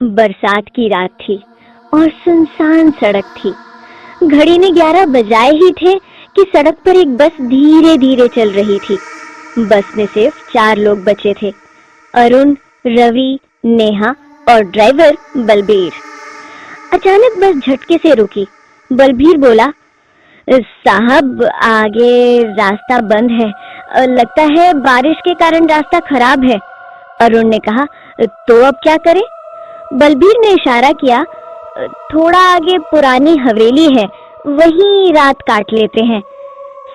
बरसात की रात थी और सुनसान सड़क थी। घड़ी ने 11 बजाए ही थे कि सड़क पर एक बस धीरे धीरे चल रही थी। बस में सिर्फ 4 लोग बचे थे, अरुण, रवि, नेहा और ड्राइवर बलबीर। अचानक बस झटके से रुकी। बलबीर बोला, साहब आगे रास्ता बंद है, लगता है बारिश के कारण रास्ता खराब है। अरुण ने कहा, तो अब क्या करें? बलबीर ने इशारा किया, थोड़ा आगे पुरानी हवेली है, वहीं रात काट लेते हैं।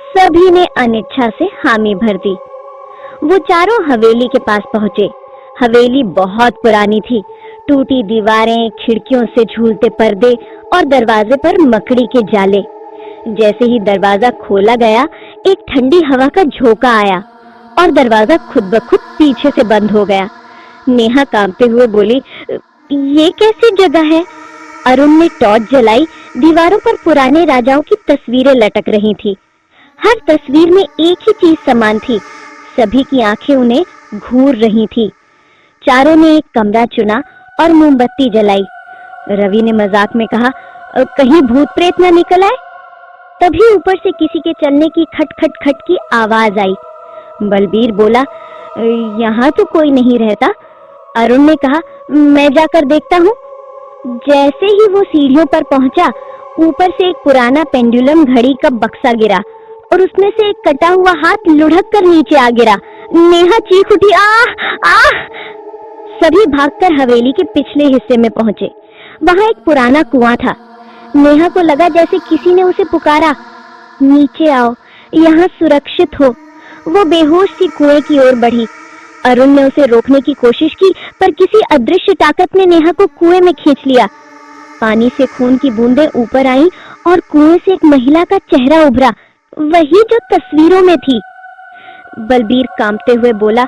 सभी ने अनिच्छा से हामी भर दी। वो चारों हवेली के पास पहुंचे। हवेली बहुत पुरानी थी। टूटी दीवारें, खिड़कियों से झूलते पर्दे और दरवाजे पर मकड़ी के जाले। जैसे ही दरवाजा खोला गया, एक ठंडी हवा का झोंका आया और दरवाजा खुद ब खुद पीछे से बंद हो गया। नेहा कांपते हुए बोली, ये कैसी जगह है? अरुण ने टॉर्च जलाई। दीवारों पर पुराने राजाओं की तस्वीरें लटक रही थी। हर तस्वीर में एक ही चीज समान थी। सभी की आंखें उन्हें घूर रही थी। चारों ने एक कमरा चुना और मोमबत्ती जलाई। रवि ने मजाक में कहा, कहीं भूत प्रेत न निकल आए। तभी ऊपर से किसी के चलने की खट खट खट की आवाज आई। बलबीर बोला, यहाँ तो कोई नहीं रहता। अरुण ने कहा, मैं जाकर देखता हूँ। जैसे ही वो सीढ़ियों पर पहुंचा, ऊपर से एक पुराना पेंडुलम घड़ी का बक्सा गिरा और उसमें से एक कटा हुआ हाथ लुढ़क कर नीचे आ गिरा। नेहा चीख उठी, आह! सभी भागकर हवेली के पिछले हिस्से में पहुंचे। वहां एक पुराना कुआं था। नेहा को लगा जैसे किसी ने उसे पुकारा, नीचे आओ, यहाँ सुरक्षित हो। वो बेहोश सी कुएं की ओर बढ़ी। अरुण ने उसे रोकने की कोशिश की, पर किसी अदृश्य ताकत ने नेहा को कुएं में खींच लिया। पानी से खून की बूंदें ऊपर आईं और कुएं से एक महिला का चेहरा उभरा, वही जो तस्वीरों में थी। बलबीर कांपते हुए बोला,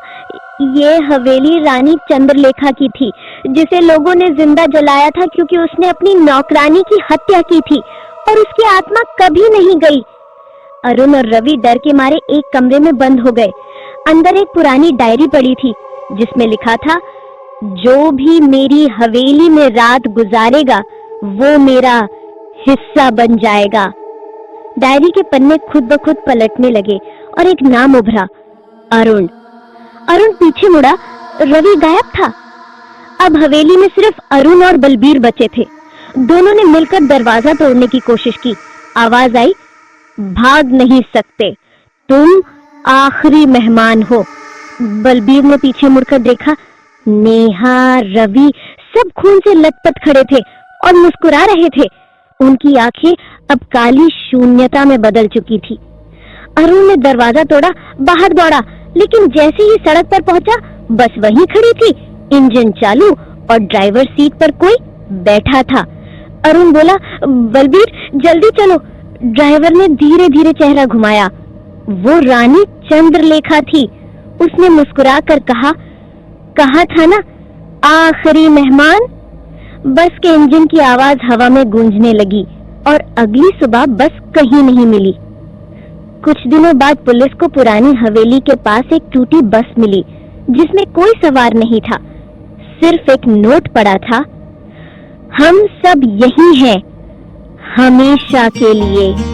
ये हवेली रानी चंद्रलेखा की थी, जिसे लोगों ने जिंदा जलाया था क्योंकि उसने अपनी नौकरानी की हत्या की थी और उसकी आत्मा कभी नहीं गई। अरुण और रवि डर के मारे एक कमरे में बंद हो गए। अंदर एक पुरानी डायरी पड़ी थी जिसमें लिखा था, जो भी मेरी हवेली में रात गुजारेगा वो मेरा हिस्सा बन जाएगा। डायरी के पन्ने खुद ब खुद पलटने लगे और एक नाम उभरा, अरुण। अरुण पीछे मुड़ा, रवि गायब था। अब हवेली में सिर्फ अरुण और बलबीर बचे थे। दोनों ने मिलकर दरवाजा तोड़ने की कोशिश की। आवाज आई, भाग नहीं सकते, तुम आखिरी मेहमान हो। बलबीर ने पीछे मुड़कर देखा। नेहा, रवि सब खून से लथपथ खड़े थे और मुस्कुरा रहे थे। उनकी आंखें अब काली शून्यता में बदल चुकी थी। अरुण ने दरवाजा तोड़ा, बाहर दौड़ा, लेकिन जैसे ही सड़क पर पहुंचा, बस वहीं खड़ी थी, इंजन चालू और ड्राइवर सीट पर कोई बैठा था। अरुण बोला, बलबीर जल्दी चलो। ड्राइवर ने धीरे धीरे चेहरा घुमाया। वो रानी चंद्रलेखा थी। उसने मुस्कुरा कर कहा था ना, आखिरी मेहमान। बस के इंजन की आवाज हवा में गूंजने लगी और अगली सुबह बस कहीं नहीं मिली। कुछ दिनों बाद पुलिस को पुरानी हवेली के पास एक टूटी बस मिली जिसमें कोई सवार नहीं था। सिर्फ एक नोट पड़ा था, हम सब यही हैं, हमेशा के लिए।